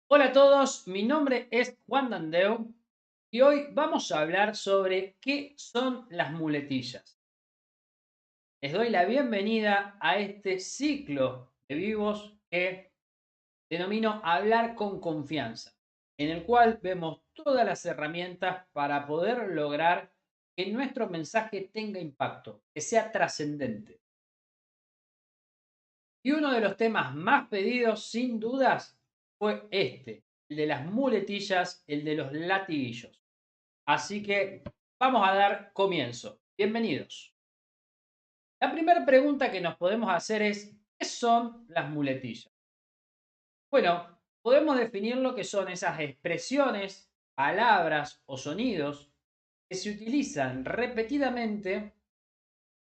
Hola a todos, mi nombre es Juan Dandeu y hoy vamos a hablar sobre qué son las muletillas. Les doy la bienvenida a este ciclo de vivos que denomino Hablar con Confianza, en el cual vemos todas las herramientas para poder lograr que nuestro mensaje tenga impacto, que sea trascendente. Y uno de los temas más pedidos, sin dudas, fue este, el de las muletillas, el de los latiguillos. Así que vamos a dar comienzo. Bienvenidos. La primera pregunta que nos podemos hacer es, ¿qué son las muletillas? Bueno, podemos definir lo que son esas expresiones, palabras o sonidos que se utilizan repetidamente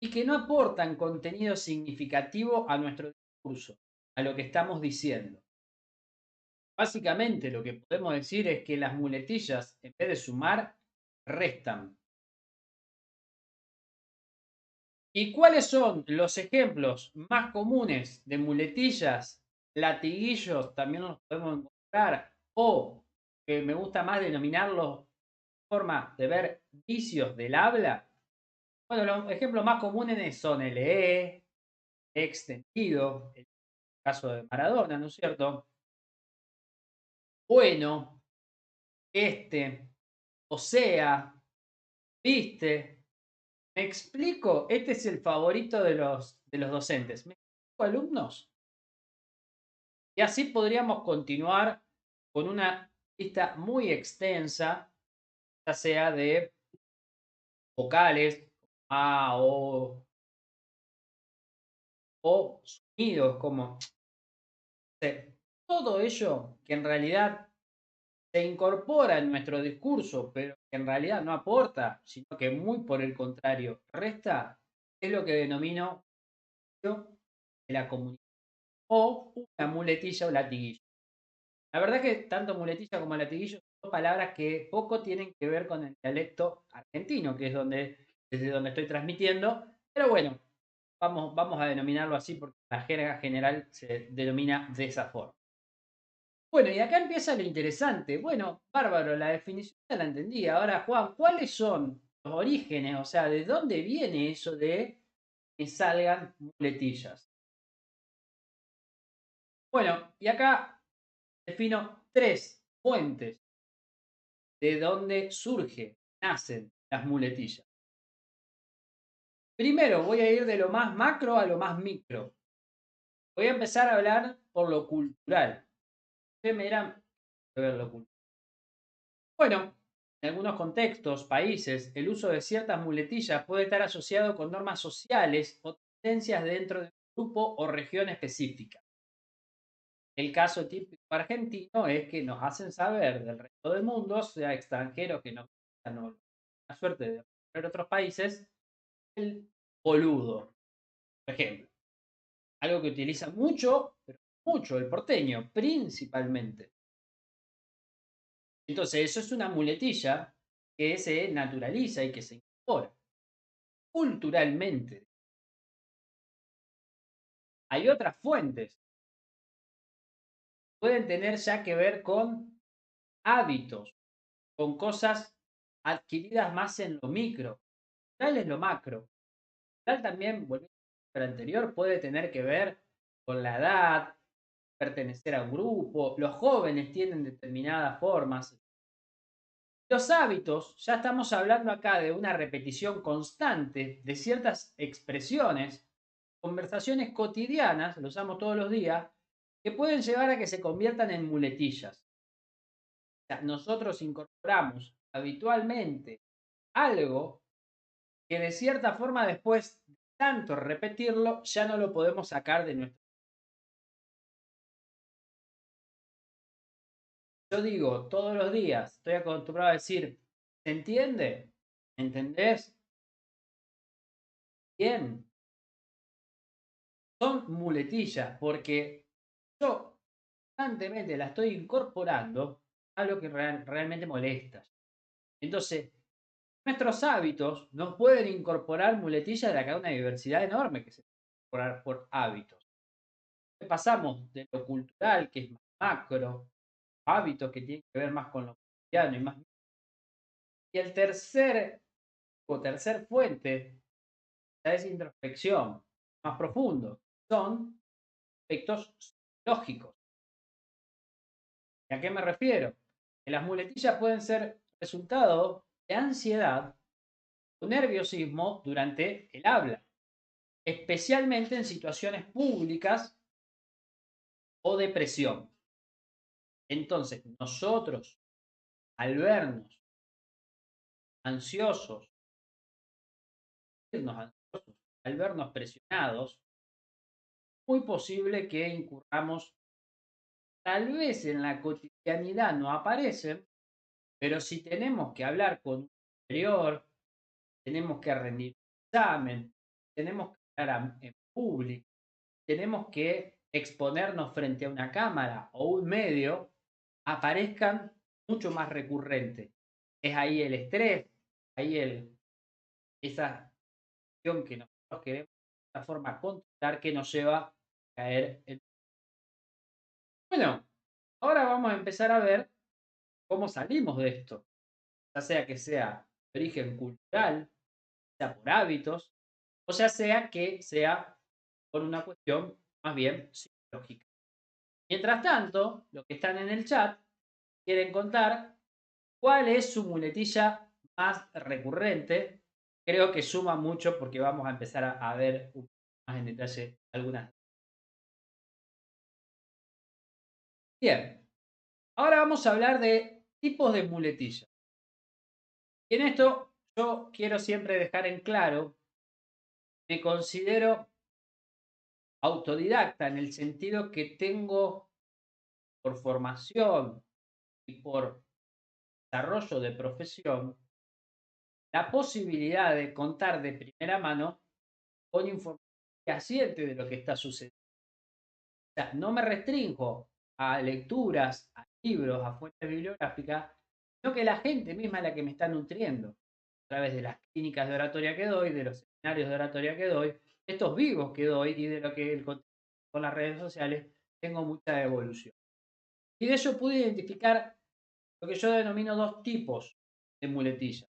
y que no aportan contenido significativo a nuestro discurso, a lo que estamos diciendo. Básicamente lo que podemos decir es que las muletillas, en vez de sumar, restan. ¿Y cuáles son los ejemplos más comunes de muletillas, latiguillos, también los podemos encontrar, o que me gusta más denominarlos forma de ver vicios del habla? Bueno, los ejemplos más comunes son el extendido, el caso de Maradona, ¿no es cierto? Bueno, o sea, viste. ¿Me explico? Este es el favorito de los docentes. ¿Me explico, alumnos? Y así podríamos continuar con una lista muy extensa, ya sea de vocales, a, o sonidos como todo ello que en realidad se incorpora en nuestro discurso, pero que en realidad no aporta, sino que muy por el contrario resta, es lo que denomino de la comunicación o una muletilla o latiguillo. La verdad que tanto muletilla como latiguillo son palabras que poco tienen que ver con el dialecto argentino, que es desde donde estoy transmitiendo, pero bueno, vamos a denominarlo así porque la jerga general se denomina de esa forma. Bueno, y acá empieza lo interesante. Bueno, bárbaro, la definición ya la entendí. Ahora, Juan, ¿cuáles son los orígenes? O sea, ¿de dónde viene eso de que salgan muletillas? Bueno, y acá defino tres fuentes de dónde surge, nacen las muletillas. Primero, voy a ir de lo más macro a lo más micro. Voy a empezar a hablar por lo cultural. Ustedes me dirán, a ver lo cultural. Bueno, en algunos contextos, países, el uso de ciertas muletillas puede estar asociado con normas sociales o tendencias dentro de un grupo o región específica. El caso típico argentino es que nos hacen saber del resto del mundo, sea extranjeros que nos dan la suerte de recorrer otros países, el boludo, por ejemplo. Algo que utiliza mucho, pero mucho el porteño, principalmente. Entonces, eso es una muletilla que se naturaliza y que se incorpora. Culturalmente, hay otras fuentes. Pueden tener ya que ver con hábitos, con cosas adquiridas más en lo micro. Tal es lo macro. Tal también, volviendo al anterior, puede tener que ver con la edad, pertenecer a un grupo. Los jóvenes tienen determinadas formas. Los hábitos, ya estamos hablando acá de una repetición constante de ciertas expresiones, conversaciones cotidianas, lo usamos todos los días, que pueden llevar a que se conviertan en muletillas. O sea, nosotros incorporamos habitualmente algo que de cierta forma después de tanto repetirlo ya no lo podemos sacar de nuestro. Yo digo todos los días, estoy acostumbrado a decir, ¿se entiende? ¿Entendés? Bien, son muletillas porque yo constantemente la estoy incorporando a lo que realmente molesta. Entonces, nuestros hábitos nos pueden incorporar muletillas de acá una diversidad enorme que se puede incorporar por hábitos. Pasamos de lo cultural, que es más macro, hábitos que tienen que ver más con lo cotidiano y más. Y el tercer fuente ya es introspección, más profundo, son aspectos psicológicos. ¿Y a qué me refiero? Que las muletillas pueden ser resultado de ansiedad o nerviosismo durante el habla, especialmente en situaciones públicas o de presión. Entonces, nosotros, al vernos ansiosos, al vernos presionados, muy posible que incurramos, tal vez en la cotidianidad no aparecen, pero si tenemos que hablar con un superior, tenemos que rendir un examen, tenemos que hablar en público, tenemos que exponernos frente a una cámara o un medio, aparezcan mucho más recurrentes. Es ahí el estrés, ahí esa acción que nosotros queremos de esta forma controlar que nos lleva a caer en. Bueno, ahora vamos a empezar a ver cómo salimos de esto, ya sea que sea de origen cultural, sea por hábitos, o ya sea que sea por una cuestión más bien psicológica. Mientras tanto, los que están en el chat quieren contar cuál es su muletilla más recurrente. Creo que suma mucho porque vamos a empezar a ver un poco más en detalle algunas. Bien, ahora vamos a hablar de tipos de muletillas. Y en esto yo quiero siempre dejar en claro, me considero autodidacta en el sentido que tengo por formación y por desarrollo de profesión la posibilidad de contar de primera mano con información fehaciente de lo que está sucediendo. O sea, no me restringo a lecturas, a libros, a fuentes bibliográficas, sino que la gente misma es la que me está nutriendo a través de las clínicas de oratoria que doy, de los seminarios de oratoria que doy, de estos vivos que doy y de lo que el contenido con las redes sociales tengo mucha evolución. Y de ello pude identificar lo que yo denomino dos tipos de muletillas.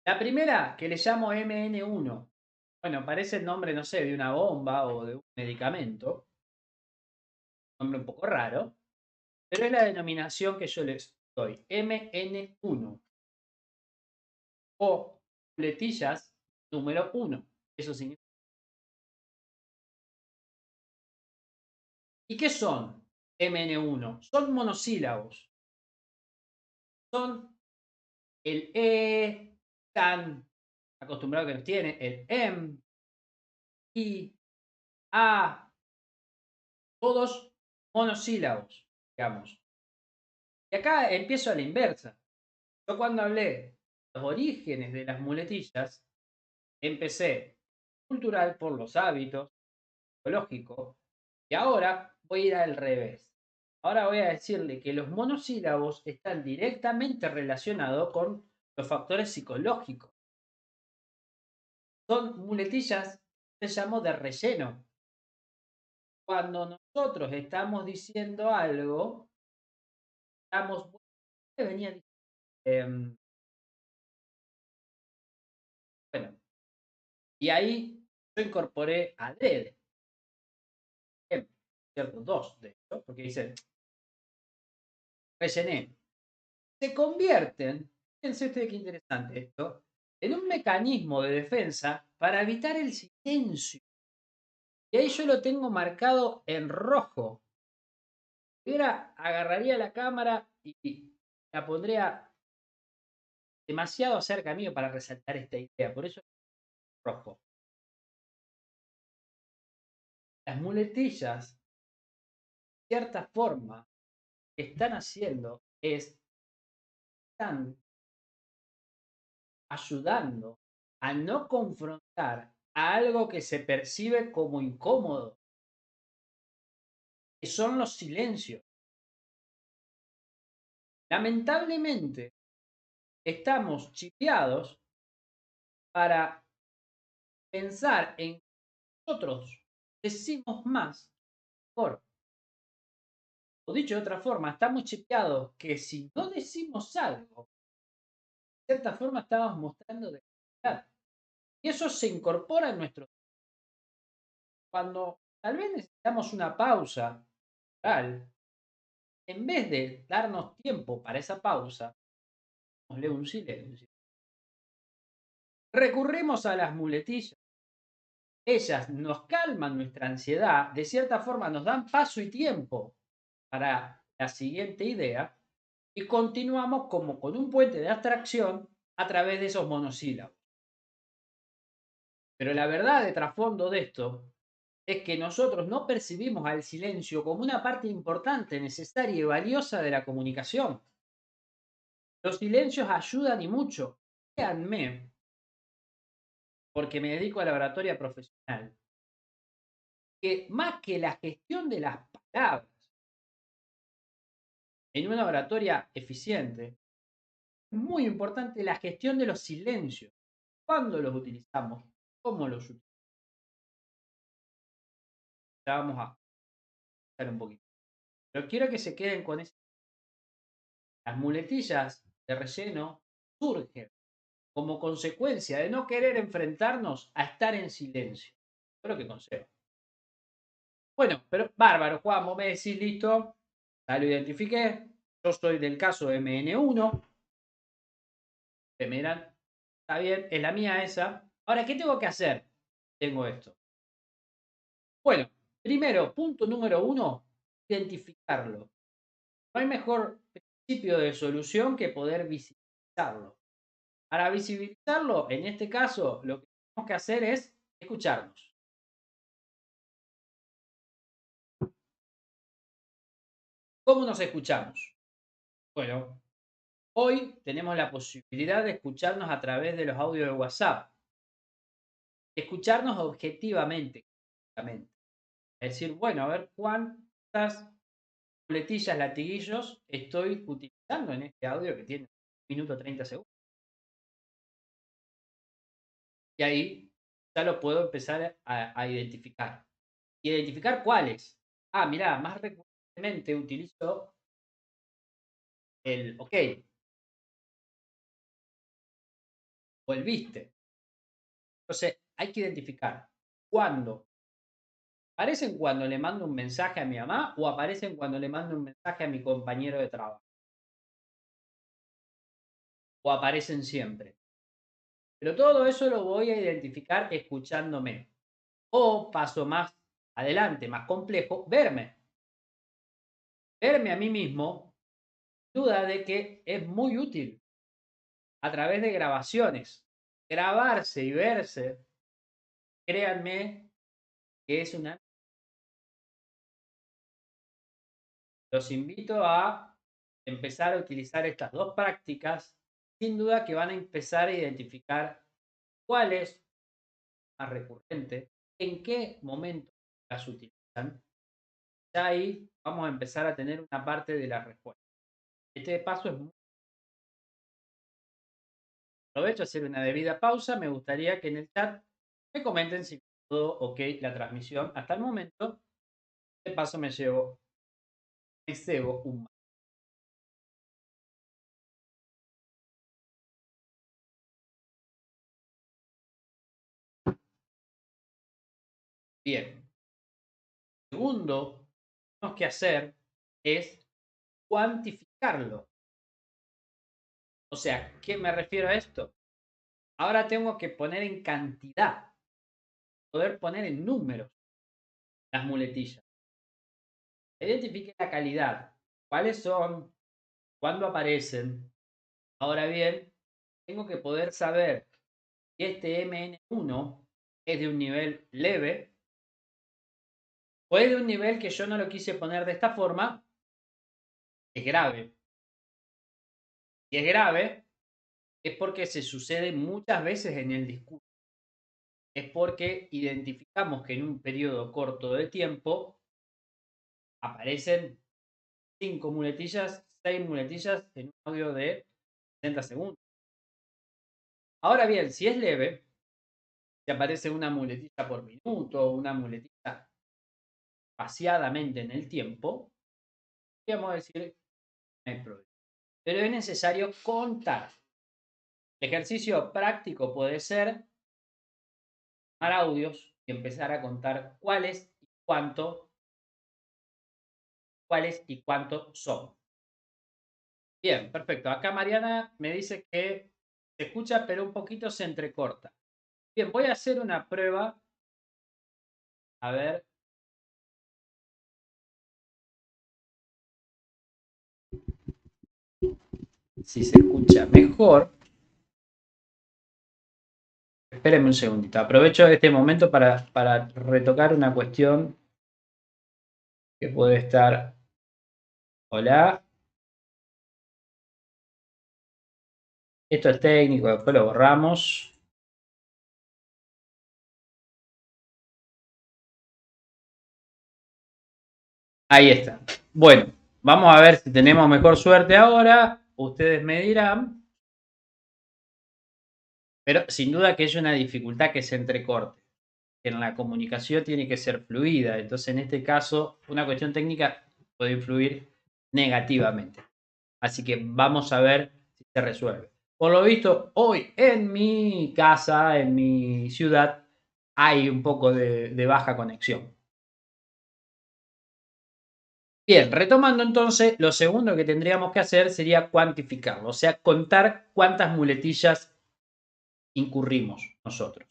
La primera, que le llamo MN1. Bueno, parece el nombre, no sé, de una bomba o de un medicamento. Un nombre un poco raro. Pero es la denominación que yo les doy. MN1. O muletillas número 1. Eso significa. ¿Y qué son MN1? Son monosílabos. Son el tan acostumbrado que nos tiene, el I, A, todos monosílabos, digamos. Y acá empiezo a la inversa. Yo cuando hablé de los orígenes de las muletillas, empecé cultural por los hábitos, psicológico, y ahora voy a ir al revés. Ahora voy a decirle que los monosílabos están directamente relacionados con los factores psicológicos. Son muletillas que se llamo de relleno. Cuando nosotros estamos diciendo algo, estamos, venía bueno, y ahí yo incorporé adrede, ¿cierto? Dos de hecho, porque dice rellené. Se convierten, fíjense ustedes qué interesante esto, en un mecanismo de defensa para evitar el silencio. Y ahí yo lo tengo marcado en rojo. Hubiera, agarraría la cámara y la pondría demasiado cerca mío para resaltar esta idea. Por eso rojo. Las muletillas, de cierta forma, que están haciendo es, están ayudando a no confrontar a algo que se percibe como incómodo, que son los silencios. Lamentablemente, estamos chipeados para pensar en que nosotros decimos más mejor. O dicho de otra forma, estamos chipeados que si no decimos algo, de cierta forma estamos mostrando debilidad. Y eso se incorpora en nuestro... Cuando tal vez necesitamos una pausa, tal, en vez de darnos tiempo para esa pausa, nos lee un silencio. Recurrimos a las muletillas. Ellas nos calman nuestra ansiedad, de cierta forma nos dan paso y tiempo para la siguiente idea y continuamos como con un puente de abstracción a través de esos monosílabos. Pero la verdad de trasfondo de esto es que nosotros no percibimos al silencio como una parte importante, necesaria y valiosa de la comunicación. Los silencios ayudan y mucho. Créanme, porque me dedico a la oratoria profesional, que más que la gestión de las palabras en una oratoria eficiente, es muy importante la gestión de los silencios. ¿Cuándo los utilizamos? ¿Cómo los utilizamos? Ya vamos a ver un poquito. Pero quiero que se queden con eso. Las muletillas de relleno surgen como consecuencia de no querer enfrentarnos a estar en silencio. Eso es lo que consejo. Bueno, pero bárbaro, Juan, vos me decís listo, ya lo identifiqué. Yo soy del caso MN1. Me dirán, está bien, es la mía esa. Ahora, ¿qué tengo que hacer? Tengo esto. Bueno, primero, punto número 1, identificarlo. No hay mejor principio de solución que poder visibilizarlo. Para visibilizarlo, en este caso, lo que tenemos que hacer es escucharnos. ¿Cómo nos escuchamos? Bueno, hoy tenemos la posibilidad de escucharnos a través de los audios de WhatsApp. Escucharnos objetivamente. Es decir, bueno, a ver cuántas muletillas, latiguillos estoy utilizando en este audio que tiene 1 minuto 30 segundos. Y ahí ya lo puedo empezar a identificar. Identificar cuáles. Ah, mirá, más recurrentemente utilizo el ok o el viste. Entonces, hay que identificar cuándo. ¿Aparecen cuando le mando un mensaje a mi mamá o aparecen cuando le mando un mensaje a mi compañero de trabajo? ¿O aparecen siempre? Pero todo eso lo voy a identificar escuchándome. O paso más adelante, más complejo, verme. Verme a mí mismo, duda de que es muy útil a través de grabaciones. Grabarse y verse, créanme que es una... Los invito a empezar a utilizar estas dos prácticas. Sin duda que van a empezar a identificar cuál es más recurrente, en qué momento las utilizan. Ya ahí vamos a empezar a tener una parte de la respuesta. Este paso es muy... Aprovecho a hacer una debida pausa. Me gustaría que en el chat me comenten si todo ok la transmisión hasta el momento. De paso me cebo un... Bien. Segundo, que tenemos que hacer es cuantificarlo. O sea, ¿qué me refiero a esto? Ahora tengo que poner en cantidad, poder poner en números las muletillas. Identifique la calidad, cuáles son, cuándo aparecen. Ahora bien, tengo que poder saber si este MN1 es de un nivel leve o es de un nivel que yo no lo quise poner de esta forma, es grave. Si es grave, es porque se sucede muchas veces en el discurso. Es porque identificamos que en un periodo corto de tiempo aparecen 5 muletillas, 6 muletillas en un audio de 60 segundos. Ahora bien, si es leve, si aparece una muletilla por minuto o una muletilla espaciadamente en el tiempo, podríamos decir, no hay problema. Pero es necesario contar. El ejercicio práctico puede ser tomar audios y empezar a contar cuáles y cuánto son. Bien, perfecto. Acá Mariana me dice que se escucha, pero un poquito se entrecorta. Bien, voy a hacer una prueba. A ver. Si se escucha mejor. Espérenme un segundito. Aprovecho este momento para retocar una cuestión que puede estar. Hola. Esto es técnico, después lo borramos. Ahí está. Bueno, vamos a ver si tenemos mejor suerte ahora. Ustedes me dirán. Pero sin duda que es una dificultad que se entrecorte. En la comunicación tiene que ser fluida. Entonces, en este caso, una cuestión técnica puede influir negativamente. Así que vamos a ver si se resuelve. Por lo visto, hoy en mi casa, en mi ciudad, hay un poco de baja conexión. Bien, retomando entonces, lo segundo que tendríamos que hacer sería cuantificarlo, o sea, contar cuántas muletillas incurrimos nosotros.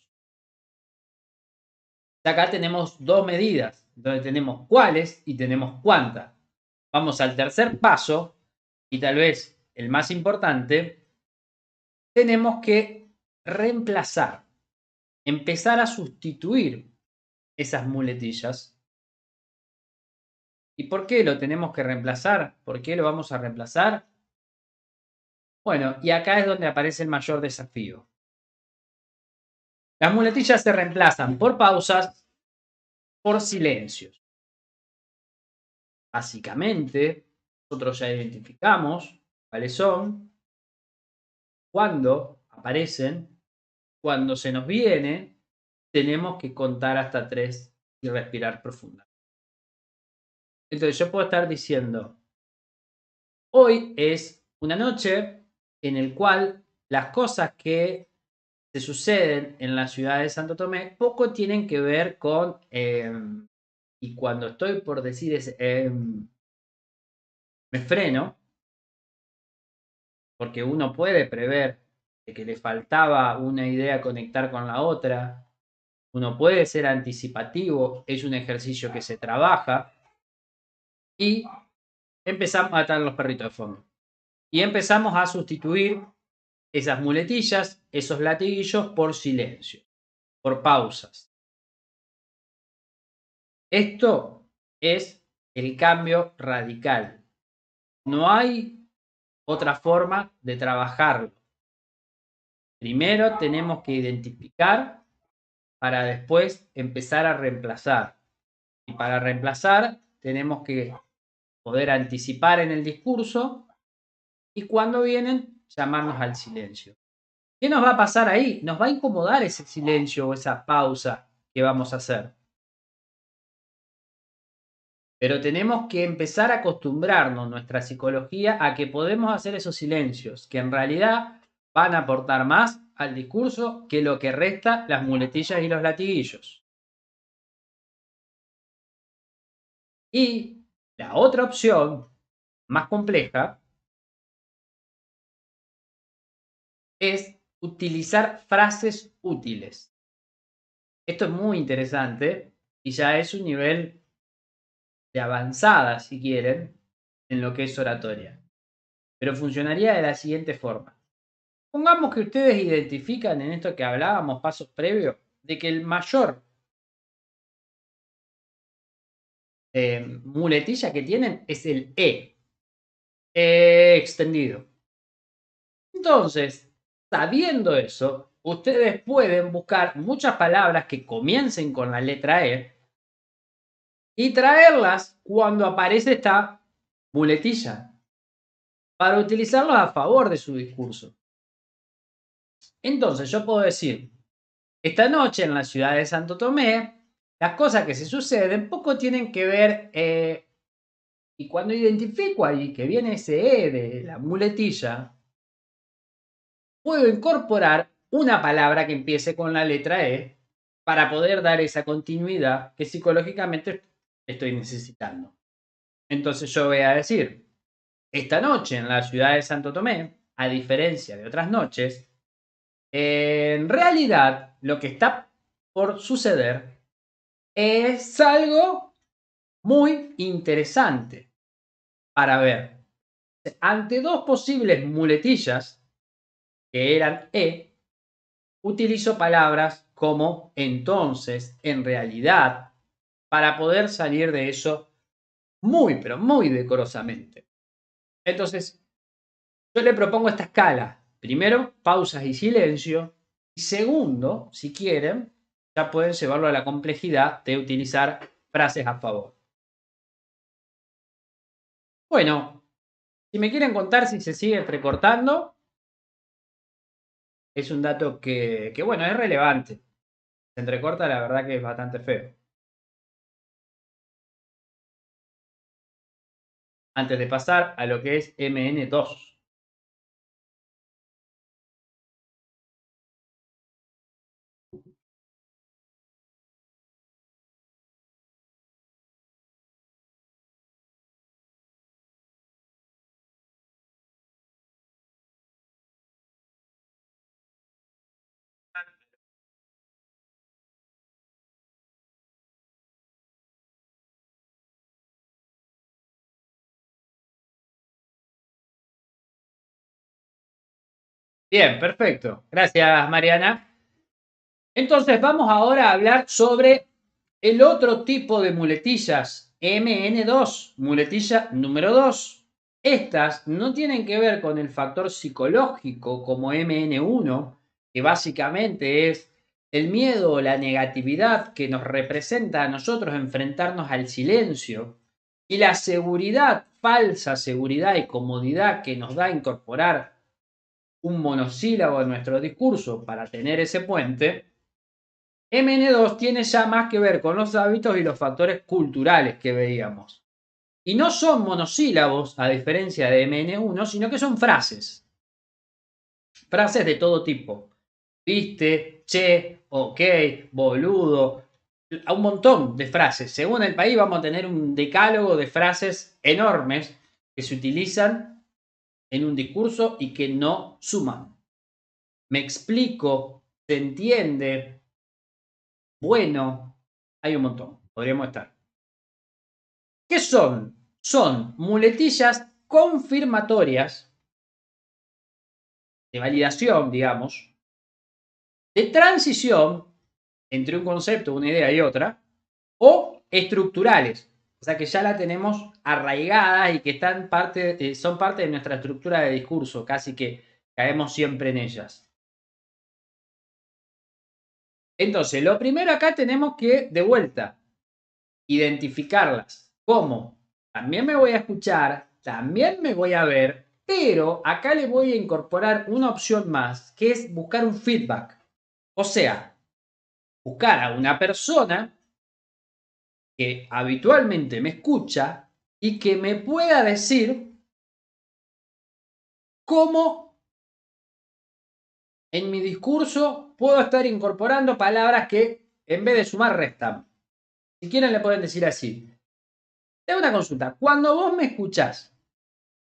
Acá tenemos dos medidas, donde tenemos cuáles y tenemos cuántas. Vamos al tercer paso, y tal vez el más importante, tenemos que reemplazar, empezar a sustituir esas muletillas. ¿Y por qué lo tenemos que reemplazar? ¿Por qué lo vamos a reemplazar? Bueno, y acá es donde aparece el mayor desafío. Las muletillas se reemplazan por pausas, por silencios. Básicamente, nosotros ya identificamos cuáles son, cuándo aparecen, cuando se nos viene, tenemos que contar hasta 3 y respirar profundamente. Entonces yo puedo estar diciendo, hoy es una noche en el cual las cosas que se suceden en la ciudad de Santo Tomé poco tienen que ver con, y cuando estoy por decir me freno, porque uno puede prever que le faltaba una idea conectar con la otra, uno puede ser anticipativo, es un ejercicio que se trabaja y empezamos a atar los perritos de fondo. Y empezamos a sustituir esas muletillas, esos latiguillos por silencio, por pausas. Esto es el cambio radical. No hay otra forma de trabajarlo. Primero tenemos que identificar para después empezar a reemplazar. Y para reemplazar tenemos que poder anticipar en el discurso y cuando vienen llamarnos al silencio. ¿Qué nos va a pasar ahí? Nos va a incomodar ese silencio o esa pausa que vamos a hacer. Pero tenemos que empezar a acostumbrarnos nuestra psicología a que podemos hacer esos silencios, que en realidad van a aportar más al discurso que lo que resta las muletillas y los latiguillos. Y la otra opción, más compleja, es utilizar frases útiles. Esto es muy interesante y ya es un nivel de avanzada, si quieren, en lo que es oratoria. Pero funcionaría de la siguiente forma. Pongamos que ustedes identifican en esto que hablábamos, pasos previos, de que el mayor muletilla que tienen es el extendido. Entonces, sabiendo eso, ustedes pueden buscar muchas palabras que comiencen con la letra E y traerlas cuando aparece esta muletilla para utilizarlos a favor de su discurso. Entonces, yo puedo decir, esta noche en la ciudad de Santo Tomé, las cosas que se suceden poco tienen que ver Y cuando identifico ahí que viene ese E de la muletilla, puedo incorporar una palabra que empiece con la letra E para poder dar esa continuidad que psicológicamente estoy necesitando. Entonces yo voy a decir, esta noche en la ciudad de Santo Tomé, a diferencia de otras noches, en realidad lo que está por suceder es algo muy interesante para ver. Ante dos posibles muletillas, que eran E, utilizo palabras como entonces, en realidad, para poder salir de eso muy, pero muy decorosamente. Entonces, yo le propongo esta escala. Primero, pausas y silencio. Y segundo, si quieren, ya pueden llevarlo a la complejidad de utilizar frases a favor. Bueno, si me quieren contar si se sigue recortando, es un dato que, bueno, es relevante. Se entrecorta, la verdad que es bastante feo. Antes de pasar a lo que es MN2. Bien, perfecto. Gracias, Mariana. Entonces vamos ahora a hablar sobre el otro tipo de muletillas, MN2, muletilla número 2. Estas no tienen que ver con el factor psicológico como MN1, que básicamente es el miedo o la negatividad que nos representa a nosotros enfrentarnos al silencio, y la seguridad, falsa seguridad y comodidad que nos da incorporar un monosílabo en nuestro discurso para tener ese puente. MN2 tiene ya más que ver con los hábitos y los factores culturales que veíamos. Y no son monosílabos, a diferencia de MN1, sino que son frases. Frases de todo tipo. Viste, che, ok, boludo. Un montón de frases. Según el país vamos a tener un decálogo de frases enormes que se utilizan en un discurso y que no suman. Me explico, se entiende, bueno, hay un montón, podríamos estar. ¿Qué son? Son muletillas confirmatorias de validación, digamos, de transición entre un concepto, una idea y otra, o estructurales, o sea que ya la tenemos arraigada y que están son parte de nuestra estructura de discurso, casi que caemos siempre en ellas. Entonces, lo primero acá tenemos que, de vuelta, identificarlas. ¿Cómo? También me voy a escuchar, también me voy a ver, pero acá le voy a incorporar una opción más, que es buscar un feedback. O sea, buscar a una persona que habitualmente me escucha y que me pueda decir cómo en mi discurso puedo estar incorporando palabras que en vez de sumar restan. Si quieren le pueden decir así. Tengo una consulta. Cuando vos me escuchás,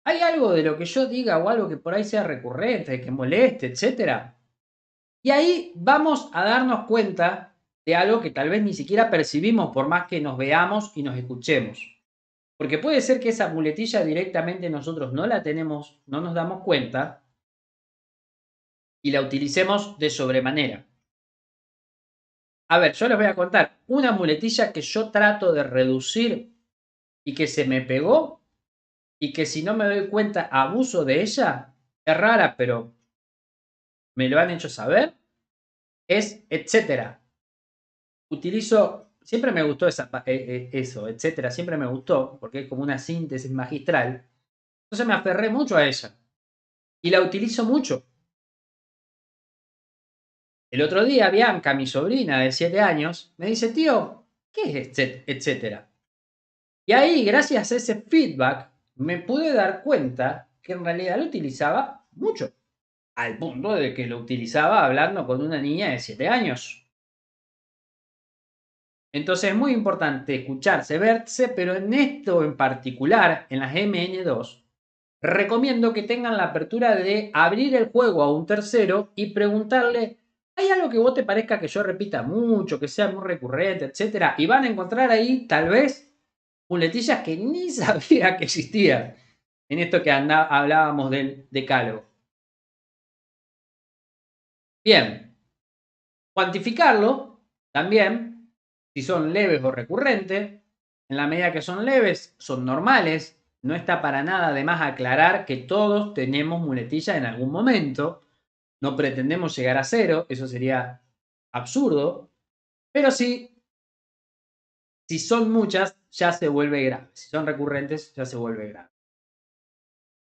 ¿hay algo de lo que yo diga o algo que por ahí sea recurrente, que moleste, etcétera? Y ahí vamos a darnos cuenta de algo que tal vez ni siquiera percibimos por más que nos veamos y nos escuchemos. Porque puede ser que esa muletilla directamente nosotros no la tenemos, no nos damos cuenta y la utilicemos de sobremanera. A ver, yo les voy a contar una muletilla que yo trato de reducir y que se me pegó y que si no me doy cuenta abuso de ella. Es rara, pero me lo han hecho saber. Es etcétera. Utilizo, siempre me gustó eso, etcétera, siempre me gustó, porque es como una síntesis magistral. Entonces me aferré mucho a ella y la utilizo mucho. El otro día, Bianca, mi sobrina de 7 años, me dice, tío, ¿qué es etcétera? Y ahí, gracias a ese feedback, me pude dar cuenta que en realidad lo utilizaba mucho, al punto de que lo utilizaba hablando con una niña de 7 años. Entonces es muy importante escucharse, verse, pero en esto en particular, en las MN2, recomiendo que tengan la apertura de abrir el juego a un tercero y preguntarle, ¿hay algo que vos te parezca que yo repita mucho, que sea muy recurrente, etcétera? Y van a encontrar ahí tal vez muletillas que ni sabía que existían en esto que hablábamos del decálogo. Bien, cuantificarlo también, si son leves o recurrentes. En la medida que son leves, son normales. No está para nada de más aclarar que todos tenemos muletillas en algún momento. No pretendemos llegar a cero, eso sería absurdo. Pero sí, si son muchas, ya se vuelve grave. Si son recurrentes, ya se vuelve grave.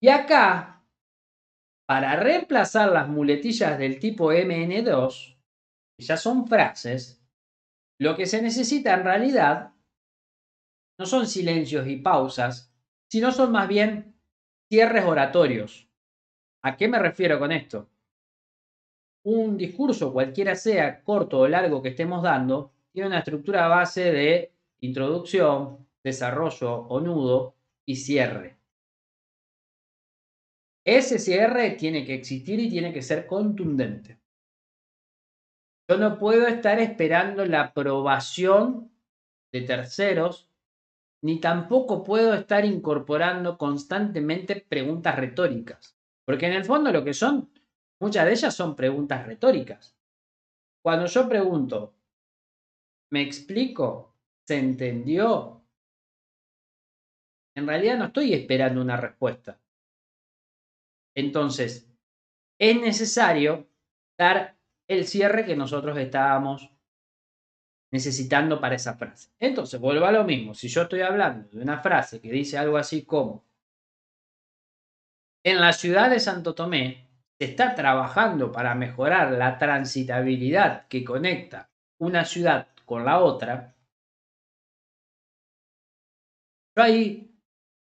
Y acá, para reemplazar las muletillas del tipo MN2, que ya son frases, lo que se necesita en realidad no son silencios y pausas, sino son más bien cierres oratorios. ¿A qué me refiero con esto? Un discurso, cualquiera sea, corto o largo que estemos dando, tiene una estructura base de introducción, desarrollo o nudo y cierre. Ese cierre tiene que existir y tiene que ser contundente. Yo no puedo estar esperando la aprobación de terceros, ni tampoco puedo estar incorporando constantemente preguntas retóricas. Porque en el fondo lo que son, muchas de ellas son preguntas retóricas. Cuando yo pregunto, ¿me explico? ¿Se entendió? En realidad no estoy esperando una respuesta. Entonces, es necesario dar el cierre que nosotros estábamos necesitando para esa frase. Entonces, vuelvo a lo mismo. Si yo estoy hablando de una frase que dice algo así como, en la ciudad de Santo Tomé se está trabajando para mejorar la transitabilidad que conecta una ciudad con la otra, yo ahí,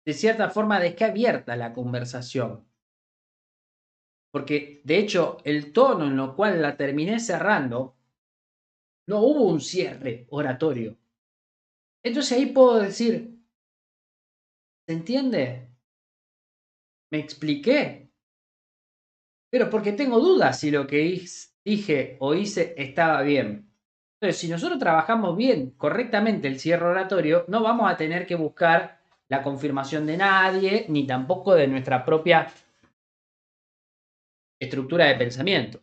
de cierta forma, dejé abierta la conversación. Porque, de hecho, el tono en lo cual la terminé cerrando, no hubo un cierre oratorio. Entonces ahí puedo decir, ¿se entiende? ¿Me expliqué? Pero porque tengo dudas si lo que dije o hice estaba bien. Entonces, si nosotros trabajamos bien, correctamente el cierre oratorio, no vamos a tener que buscar la confirmación de nadie, ni tampoco de nuestra propia estructura de pensamiento.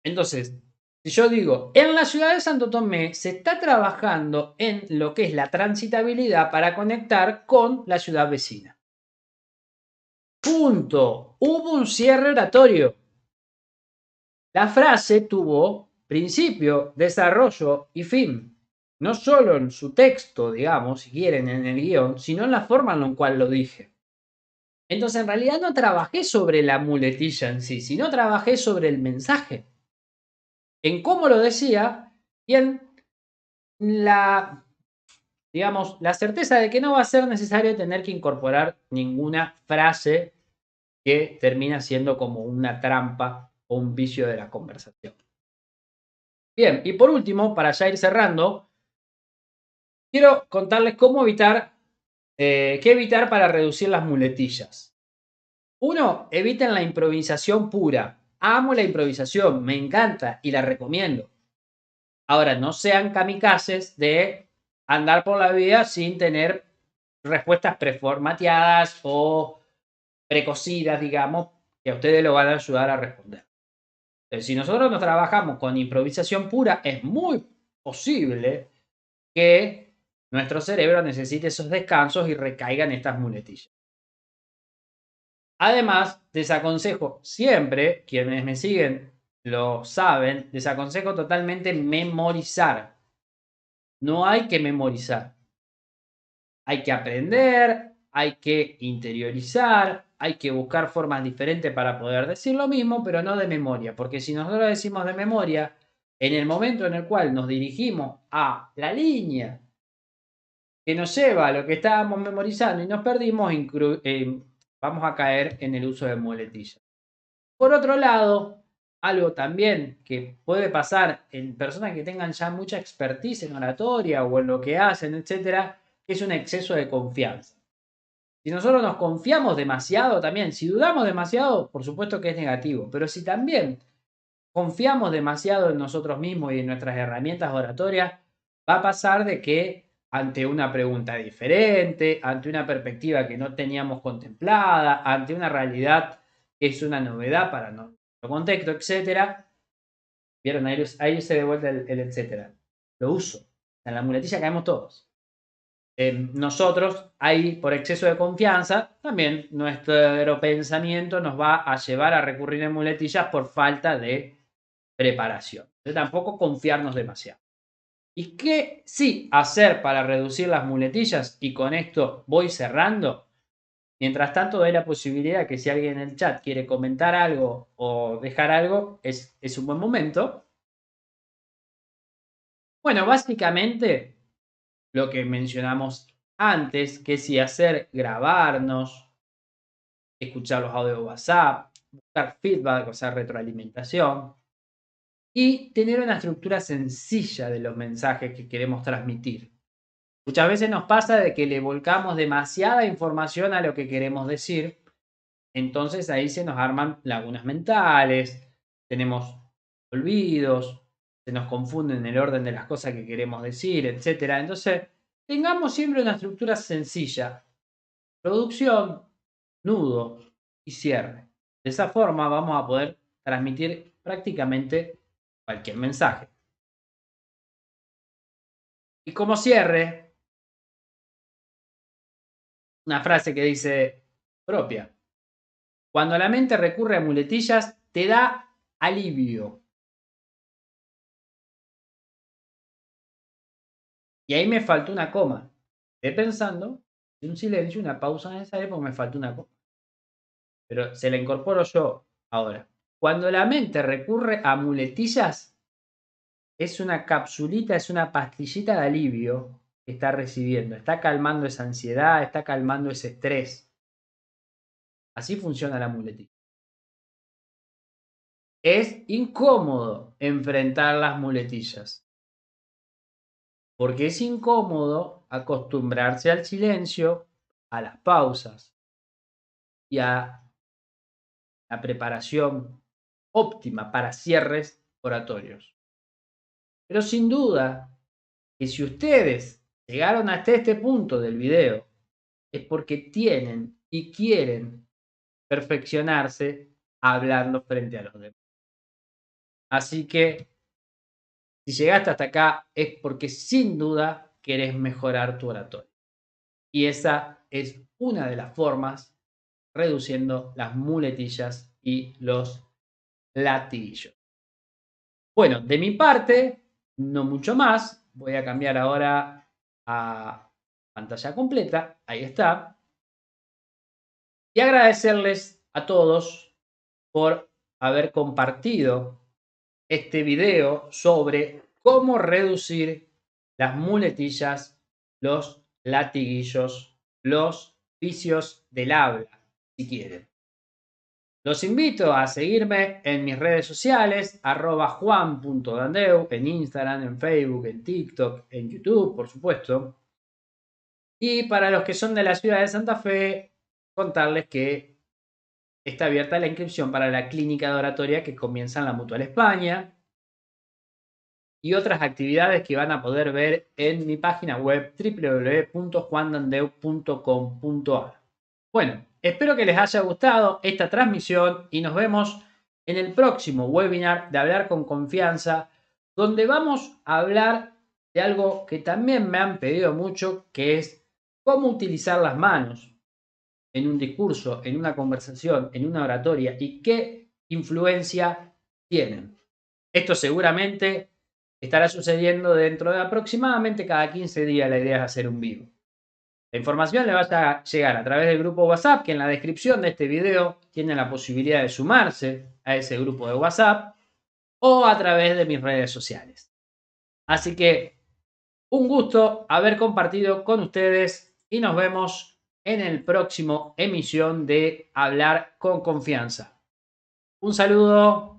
Entonces, si yo digo, en la ciudad de Santo Tomé se está trabajando en lo que es la transitabilidad para conectar con la ciudad vecina. Punto. Hubo un cierre oratorio. La frase tuvo principio, desarrollo y fin. No solo en su texto, digamos, si quieren, en el guión, sino en la forma en la cual lo dije. Entonces, en realidad no trabajé sobre la muletilla en sí, sino trabajé sobre el mensaje, en cómo lo decía y en la, digamos, la certeza de que no va a ser necesario tener que incorporar ninguna frase que termina siendo como una trampa o un vicio de la conversación. Bien, y por último, para ya ir cerrando, quiero contarles cómo evitar, qué evitar para reducir las muletillas. Uno, eviten la improvisación pura. Amo la improvisación, me encanta y la recomiendo. Ahora, no sean kamikazes de andar por la vida sin tener respuestas preformateadas o precocidas, digamos, que a ustedes lo van a ayudar a responder. Entonces, si nosotros nos trabajamos con improvisación pura, es muy posible que nuestro cerebro necesite esos descansos y recaigan estas muletillas. Además, desaconsejo siempre, quienes me siguen lo saben, desaconsejo totalmente memorizar. No hay que memorizar. Hay que aprender, hay que interiorizar, hay que buscar formas diferentes para poder decir lo mismo, pero no de memoria. Porque si nosotros decimos de memoria, en el momento en el cual nos dirigimos a la línea que nos lleva a lo que estábamos memorizando y nos perdimos, vamos a caer en el uso de muletillas. Por otro lado, algo también que puede pasar en personas que tengan ya mucha expertise en oratoria o en lo que hacen, etcétera, es un exceso de confianza. Si nosotros nos confiamos demasiado también, si dudamos demasiado, por supuesto que es negativo, pero si también confiamos demasiado en nosotros mismos y en nuestras herramientas oratorias, va a pasar de que ante una pregunta diferente, ante una perspectiva que no teníamos contemplada, ante una realidad que es una novedad para nuestro contexto, etcétera, vieron, ahí se de vuelta el etcétera. Lo uso. En la muletilla caemos todos. Nosotros, ahí por exceso de confianza, también nuestro pensamiento nos va a llevar a recurrir en muletillas por falta de preparación. Entonces, tampoco confiarnos demasiado. ¿Y qué sí hacer para reducir las muletillas? Y con esto voy cerrando. Mientras tanto, doy la posibilidad que si alguien en el chat quiere comentar algo o dejar algo, es un buen momento. Bueno, básicamente lo que mencionamos antes, que si hacer grabarnos, escuchar los audios de WhatsApp, buscar feedback, o sea, retroalimentación, y tener una estructura sencilla de los mensajes que queremos transmitir. Muchas veces nos pasa de que le volcamos demasiada información a lo que queremos decir, entonces ahí se nos arman lagunas mentales, tenemos olvidos, se nos confunden el orden de las cosas que queremos decir, etc. Entonces, tengamos siempre una estructura sencilla: producción, nudo y cierre. De esa forma vamos a poder transmitir prácticamente cualquier mensaje. Y como cierre, una frase que dice propia: cuando la mente recurre a muletillas, te da alivio. Y ahí me faltó una coma. Estoy pensando, un silencio, una pausa necesaria porque me faltó una coma. Pero se la incorporo yo ahora. Cuando la mente recurre a muletillas, es una capsulita, es una pastillita de alivio que está recibiendo. Está calmando esa ansiedad, está calmando ese estrés. Así funciona la muletilla. Es incómodo enfrentar las muletillas, porque es incómodo acostumbrarse al silencio, a las pausas y a la preparación óptima para cierres oratorios. Pero sin duda que si ustedes llegaron hasta este punto del video, es porque tienen y quieren perfeccionarse hablando frente a los demás. Así que si llegaste hasta acá es porque sin duda querés mejorar tu oratoria. Y esa es una de las formas, reduciendo las muletillas y los latiguillos. Bueno, de mi parte, no mucho más. Voy a cambiar ahora a pantalla completa. Ahí está. Y agradecerles a todos por haber compartido este video sobre cómo reducir las muletillas, los latiguillos, los vicios del habla, si quieren. Los invito a seguirme en mis redes sociales, @juan.dandeu, en Instagram, en Facebook, en TikTok, en YouTube, por supuesto. Y para los que son de la ciudad de Santa Fe, contarles que está abierta la inscripción para la clínica de oratoria que comienza en la Mutual España y otras actividades que van a poder ver en mi página web www.juandandeu.com.ar. Bueno, espero que les haya gustado esta transmisión y nos vemos en el próximo webinar de Hablar con Confianza, donde vamos a hablar de algo que también me han pedido mucho, que es cómo utilizar las manos en un discurso, en una conversación, en una oratoria y qué influencia tienen. Esto seguramente estará sucediendo dentro de aproximadamente cada 15 días. La idea es hacer un vivo. La información le va a llegar a través del grupo WhatsApp, que en la descripción de este video tienen la posibilidad de sumarse a ese grupo de WhatsApp, o a través de mis redes sociales. Así que Un gusto haber compartido con ustedes y nos vemos en el próximo emisión de Hablar con Confianza. Un saludo.